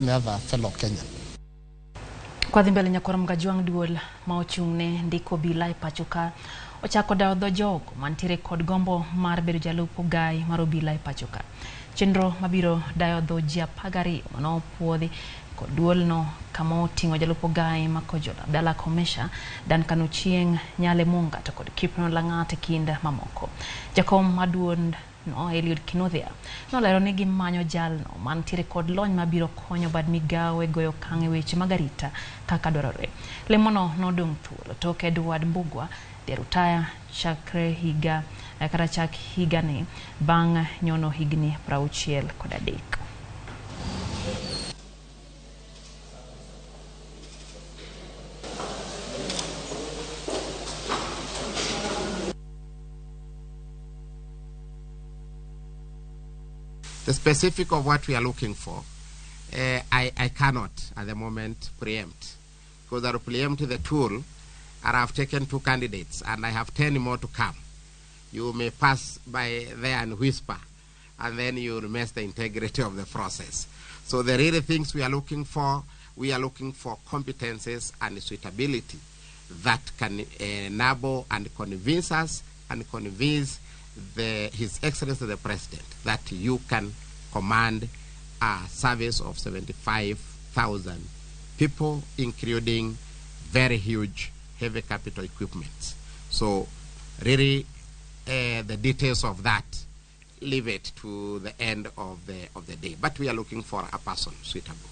Never fellow Kenyan. Kwa dhimbele nyakora mgajuang duol maochung'ne ndiko obila pachoka ochako dawo dho jogo mantiere kod gombo mar bedo jalup ogai mar obila pachoka. Chenro mabiro dayo dho ji 12 manopuodhi kod duolno kama oting'o jalup ogai makojola Abdalla Komesha, Dan Kanuchieng, Nyale Munga to kod Kipno Lang'ate kind mamoko. Jakom maduond no Eliud Kinodhia nolero ni gimanyo jalno mantiere kod lony mabiro konyo bad migawe goyo kange weche magarita kaka dwarore. Lemono nodong' thuolo tok Edward Mbugwa derutaya chakre higa kata chak higani bang' nyono higni 63. The specific of what we are looking for, I cannot at the moment preempt, because I will preempt the tool, and I have taken 2 candidates, and I have 10 more to come. You may pass by there and whisper, and then you will mess the integrity of the process. So the really things we are looking for competences and suitability that can enable and convince us and convince His Excellency the President that you can command a service of 75,000 people, including very huge heavy capital equipment. So really the details of that, leave it to the end of the day. But we are looking for a person suitable.